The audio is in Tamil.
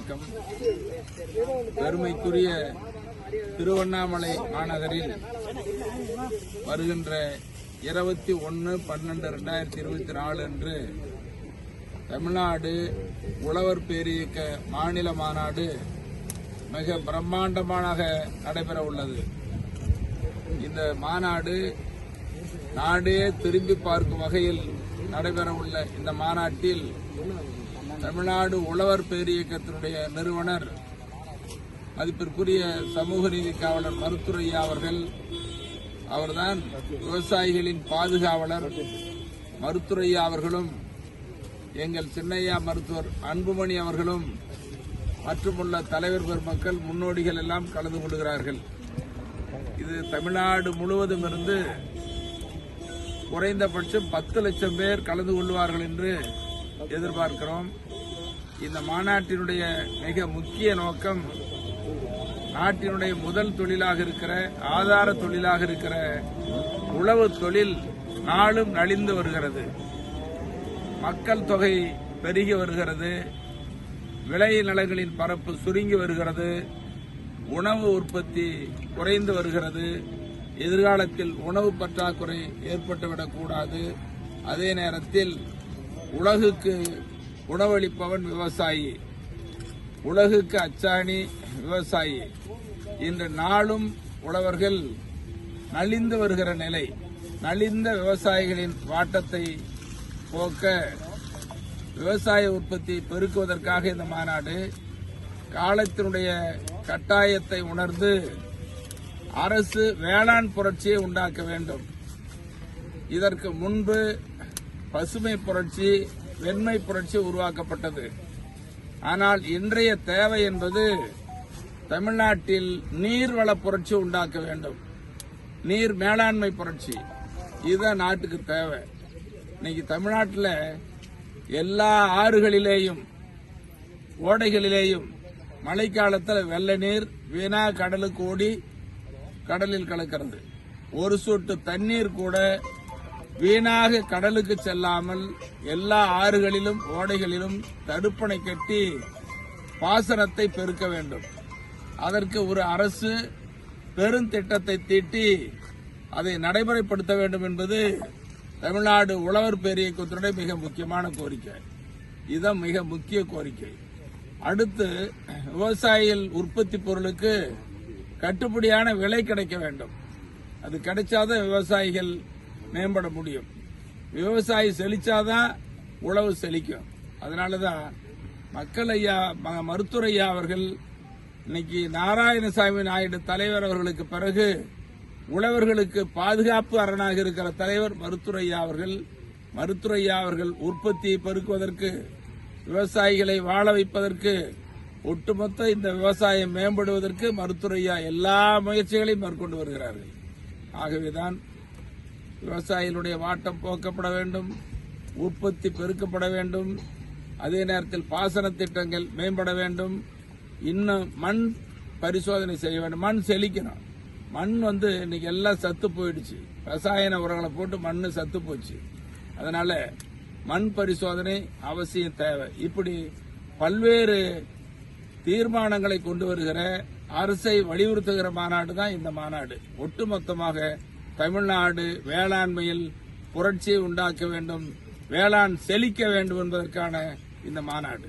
வணக்கம். பெருமைக்குரிய திருவண்ணாமலை மாநகரில் வருகின்ற 21/12/2024 அன்று தமிழ்நாடு உழவர் பேரியக்க மாநில மாநாடு மிக பிரம்மாண்டமாக நடைபெற உள்ளது. இந்த மாநாடு நாடே திரும்பி பார்க்கும் வகையில் நடைபெற உள்ள இந்த மாநாட்டில் தமிழ்நாடு உழவர் பேரியக்கத்தினுடைய நிறுவனர் மதிப்பிற்குரிய சமூக நீதி காவலர் மருத்துரையா அவர்கள், அவர்தான் விவசாயிகளின் பாதுகாவலர் மருத்துரையா அவர்களும், எங்கள் சின்னையா மருத்துவர் அன்புமணி அவர்களும் மற்றுமுள்ள தலைவர் பெருமக்கள் முன்னோடிகள் எல்லாம் கலந்து கொள்கிறார்கள். இது தமிழ்நாடு முழுவதும் இருந்து குறைந்தபட்சம் 10 லட்சம் பேர் கலந்து கொள்வார்கள் என்று எதிர்பார்க்கிறோம். இந்த மாநாட்டினுடைய மிக முக்கிய நோக்கம் நாட்டினுடைய முதல் தொழிலாக இருக்கிற ஆதார தொழிலாக இருக்கிற உழவு தொழில் நாளும் நலிந்து வருகிறது. மக்கள் தொகை பெருகி வருகிறது. விளை நிலங்களின் பரப்பு சுருங்கி வருகிறது. உணவு உற்பத்தி குறைந்து வருகிறது. எதிர்காலத்தில் உணவு பற்றாக்குறை ஏற்பட்டுவிடக்கூடாது. அதே நேரத்தில் உலகுக்கு உணவளிப்பவன் விவசாயி, உலகுக்கு அச்சாணி விவசாயி. இன்று நாளும் உழவர்கள் நலிந்து வருகிற நிலை, நலிந்த விவசாயிகளின் வாட்டத்தை போக்க விவசாய உற்பத்தி பெருக்குவதற்காக இந்த மாநாடு காலத்தினுடைய கட்டாயத்தை உணர்ந்து அரசு வேளாண் புரட்சியை உண்டாக்க வேண்டும். இதற்கு முன்பு பசுமை புரட்சி, வெண்மை புரட்சி உருவாக்கப்பட்டது. ஆனால் இன்றைய தேவை என்பது தமிழ்நாட்டில் நீர்வள புரட்சி உண்டாக்க வேண்டும். நீர் மேலாண்மை புரட்சி, இதுதான் நாட்டுக்கு தேவை. இன்னைக்கு தமிழ்நாட்டில் எல்லா ஆறுகளிலேயும் ஓடைகளிலேயும் மழைக்காலத்தில் வெள்ள நீர் வீணா கடலுக்கு ஓடி கடலில் கலக்கிறது. ஒரு சொட்டு தண்ணீர் கூட வீணாக கடலுக்கு செல்லாமல் எல்லா ஆறுகளிலும் ஓடைகளிலும் தடுப்பணை கட்டி பாசனத்தை பெருக்க வேண்டும். அதற்கு ஒரு அரசு பெருந்திட்டத்தை தீட்டி அதை நடைமுறைப்படுத்த வேண்டும் என்பது தமிழ்நாடு உழவர் பேரியக்கத்தினுடைய மிக முக்கியமான கோரிக்கை. இதுதான் மிக முக்கிய கோரிக்கை. அடுத்து விவசாயிகள் உற்பத்தி பொருளுக்கு கட்டுப்படியான விலை கிடைக்க வேண்டும். அது கிடைச்சாதான் விவசாயிகள் மேம்பட முடியும். விவசாயி செழிச்சாதான் உழவு செழிக்கும். அதனாலதான் மக்கள் ஐயா மருத்துரையா அவர்கள் இன்னைக்கு நாராயணசாமி நாயுடு தலைவர் அவர்களுக்கு பிறகு உழவர்களுக்கு பாதுகாப்பு அரணாக இருக்கிற தலைவர் மருத்துரையா அவர்கள். மருத்துரையா அவர்கள் உற்பத்தியை பெருக்குவதற்கு, விவசாயிகளை வாழ வைப்பதற்கு, ஒட்டுமொத்த இந்த விவசாயம் மேம்படுவதற்கு மருத்துரையா எல்லா முயற்சிகளையும் மேற்கொண்டு வருகிறார்கள். ஆகவேதான் விவசாயிகளுடைய வாட்டம் போக்கப்பட வேண்டும், உற்பத்தி பெருக்கப்பட வேண்டும், அதே நேரத்தில் பாசன திட்டங்கள் மேம்பட வேண்டும். இன்னும் மண் பரிசோதனை செய்ய வேண்டும். மண் செழிக்கணும். மண் இன்னைக்கு எல்லாம் சத்து போயிடுச்சு. ரசாயன உரங்களை போட்டு மண் சத்து போச்சு. அதனால மண் பரிசோதனை அவசியம் தேவை. இப்படி பல்வேறு தீர்மானங்களை கொண்டு வருகிற, அரசை வலியுறுத்துகிற மாநாடு தான் இந்த மாநாடு. ஒட்டுமொத்தமாக தமிழ்நாடு வேளாண்மையில் புரட்சியை உண்டாக்க வேண்டும், வேளாண் செழிக்க வேண்டும் என்பதற்கான இந்த மாநாடு.